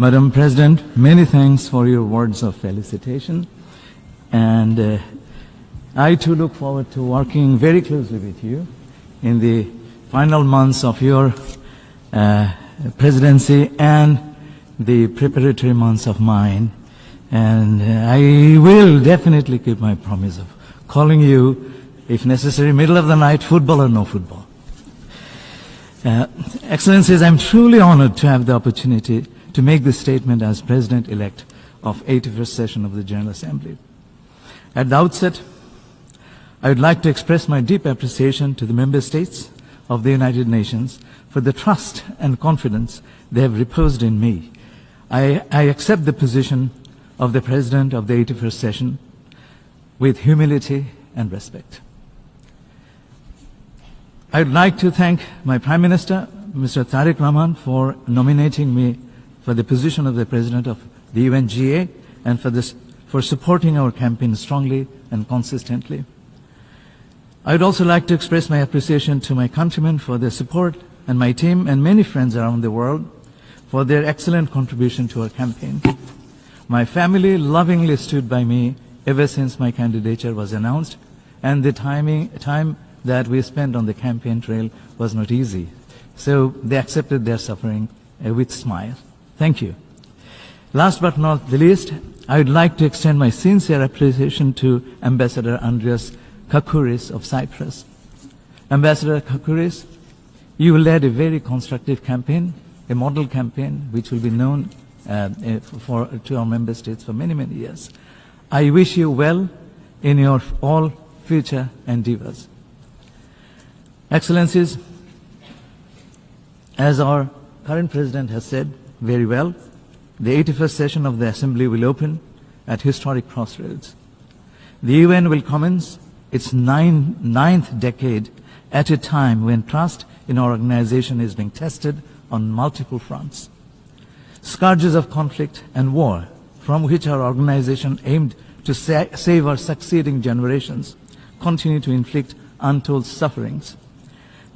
Madam President, many thanks for your words of felicitation. And I too look forward to working very closely with you in the final months of your presidency and the preparatory months of mine. And I will definitely keep my promise of calling you, if necessary, middle of the night, football or no football. Excellencies, I'm truly honored to have the opportunity to make this statement as President-elect of 81st session of the General Assembly. At the outset, I would like to express my deep appreciation to the member states of the United Nations for the trust and confidence they have reposed in me. I accept the position of the President of the 81st session with humility and respect. I would like to thank my Prime Minister, Mr. Tariq Rahman, for nominating me for the position of the President of the UNGA and for supporting our campaign strongly and consistently. I would also like to express my appreciation to my countrymen for their support and my team and many friends around the world for their excellent contribution to our campaign. My family lovingly stood by me ever since my candidature was announced, and the time that we spent on the campaign trail was not easy. So they accepted their suffering with smile. Thank you. Last but not the least, I would like to extend my sincere appreciation to Ambassador Andreas Kakouris of Cyprus. Ambassador Kakouris, you led a very constructive campaign, a model campaign which will be known to our member states for many, many years. I wish you well in your all future endeavors. Excellencies, as our current President has said very well, the 81st session of the Assembly will open at historic crossroads. The UN will commence its ninth decade at a time when trust in our organization is being tested on multiple fronts. Scourges of conflict and war, from which our organization aimed to save our succeeding generations, continue to inflict untold sufferings.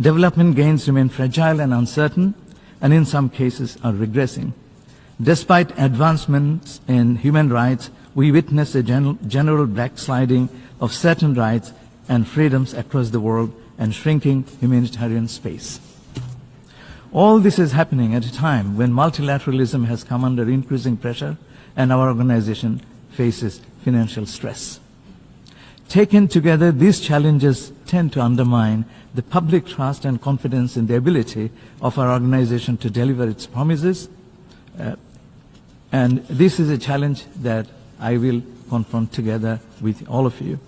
Development gains remain fragile and uncertain, and in some cases are regressing. Despite advancements in human rights, we witness a general backsliding of certain rights and freedoms across the world and shrinking humanitarian space. All this is happening at a time when multilateralism has come under increasing pressure and our organization faces financial stress. Taken together, these challenges tend to undermine the public trust and confidence in the ability of our organization to deliver its promises. And this is a challenge that I will confront together with all of you.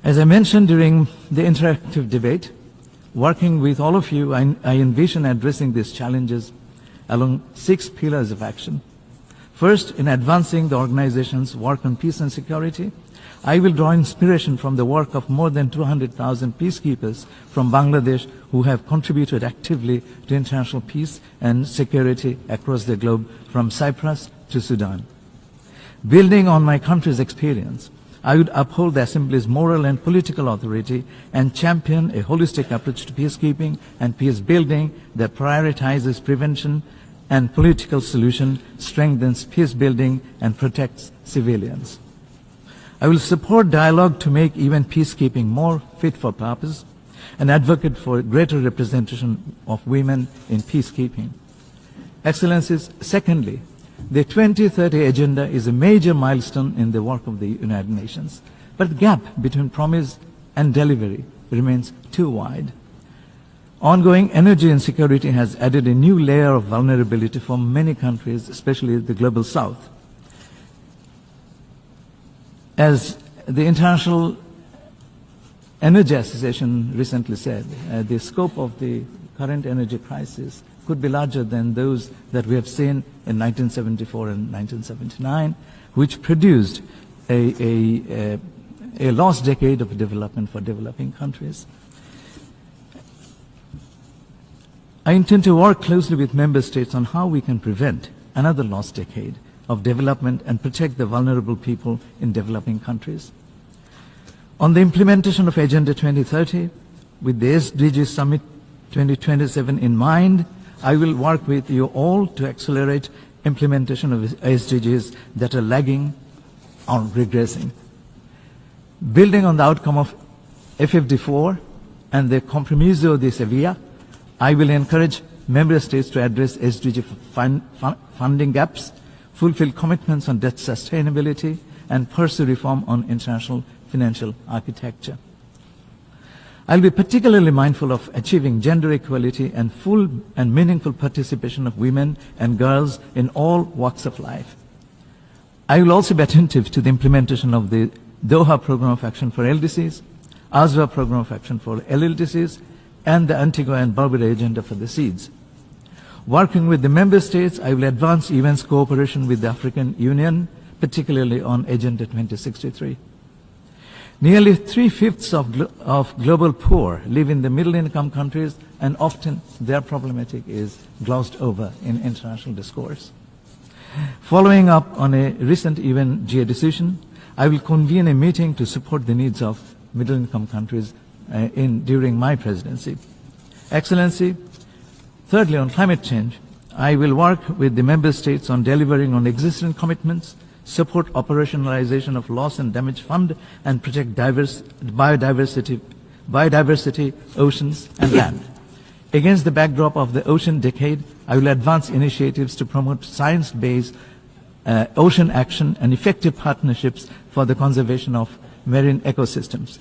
As I mentioned during the interactive debate, working with all of you, I envision addressing these challenges along 6 pillars of action. First, in advancing the organization's work on peace and security, I will draw inspiration from the work of more than 200,000 peacekeepers from Bangladesh who have contributed actively to international peace and security across the globe, from Cyprus to Sudan. Building on my country's experience, I would uphold the Assembly's moral and political authority and champion a holistic approach to peacekeeping and peace building that prioritizes prevention and political solution, strengthens peace building, and protects civilians. I will support dialogue to make even peacekeeping more fit for purpose and advocate for greater representation of women in peacekeeping. Excellencies, secondly, the 2030 Agenda is a major milestone in the work of the United Nations, but the gap between promise and delivery remains too wide. Ongoing energy insecurity has added a new layer of vulnerability for many countries, especially the Global South. As the International Energy Association recently said, the scope of the current energy crisis could be larger than those that we have seen in 1974 and 1979, which produced a lost decade of development for developing countries. I intend to work closely with member states on how we can prevent another lost decade of development and protect the vulnerable people in developing countries. On the implementation of Agenda 2030, with the SDG Summit 2027 in mind, I will work with you all to accelerate implementation of SDGs that are lagging or regressing. Building on the outcome of FFD4 and the Compromiso de Sevilla, I will encourage member states to address SDG funding gaps, fulfill commitments on debt sustainability, and pursue reform on international financial architecture. I'll be particularly mindful of achieving gender equality and full and meaningful participation of women and girls in all walks of life. I will also be attentive to the implementation of the Doha Program of Action for LDCs, ASWA Program of Action for LLDCs, and the Antigua and Barbuda Agenda for the Seeds. Working with the member states, I will advance UN's cooperation with the African Union, particularly on Agenda 2063. Nearly 3/5 of global poor live in the middle-income countries, and often their problematic is glossed over in international discourse. Following up on a recent UNGA decision, I will convene a meeting to support the needs of middle-income countries during my presidency. Excellency, thirdly, on climate change, I will work with the member states on delivering on existing commitments, support operationalization of loss and damage fund, and protect biodiversity, oceans, and land. Against the backdrop of the ocean decade, I will advance initiatives to promote science-based ocean action and effective partnerships for the conservation of marine ecosystems.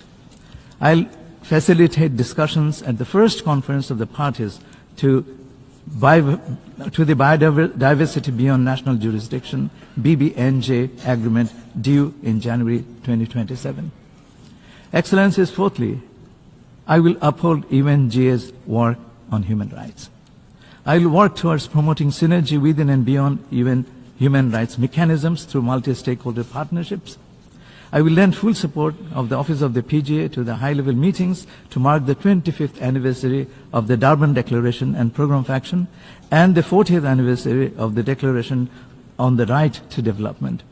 I'll facilitate discussions at the first conference of the parties to the Biodiversity Beyond National Jurisdiction, BBNJ agreement due in January 2027. Excellencies, fourthly, I will uphold UNGA's work on human rights. I will work towards promoting synergy within and beyond UN human rights mechanisms through multi-stakeholder partnerships. I will lend full support of the Office of the PGA to the high-level meetings to mark the 25th anniversary of the Durban Declaration and Programme of Action and the 40th anniversary of the Declaration on the Right to Development.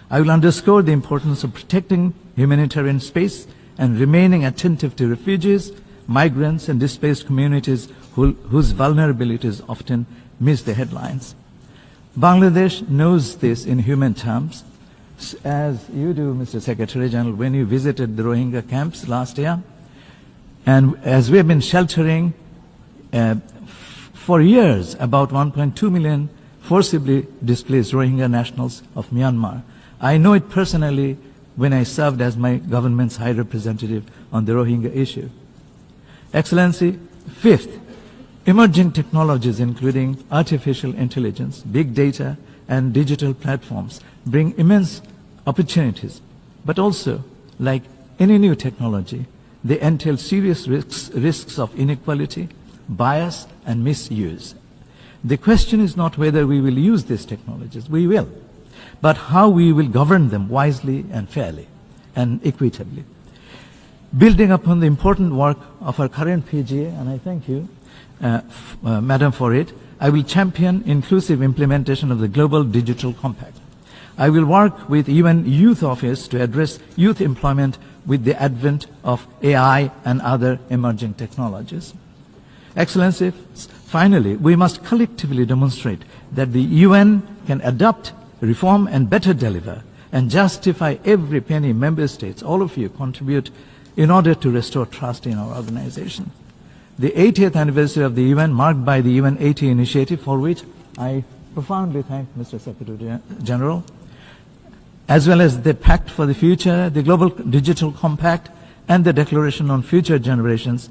I will underscore the importance of protecting humanitarian space and remaining attentive to refugees, migrants, and displaced communities whose vulnerabilities often miss the headlines. Bangladesh knows this in human terms, as you do, Mr. Secretary General, when you visited the Rohingya camps last year. And as we have been sheltering for years about 1.2 million forcibly displaced Rohingya nationals of Myanmar. I know it personally when I served as my government's high representative on the Rohingya issue. Excellency, fifth, emerging technologies including artificial intelligence, big data, and digital platforms bring immense opportunities, but also, like any new technology, they entail serious risks of inequality, bias, and misuse. The question is not whether we will use these technologies, we will, but how we will govern them wisely and fairly and equitably. Building upon the important work of our current PGA, and I thank you, Madam, for it, I will champion inclusive implementation of the Global Digital Compact. I will work with UN Youth Office to address youth employment with the advent of AI and other emerging technologies. Excellency, finally, we must collectively demonstrate that the UN can adapt, reform, and better deliver, and justify every penny member states, all of you, contribute in order to restore trust in our organization. The 80th anniversary of the UN, marked by the UN 80 initiative, for which I profoundly thank Mr. Secretary General, as well as the Pact for the Future, the Global Digital Compact, and the Declaration on Future Generations,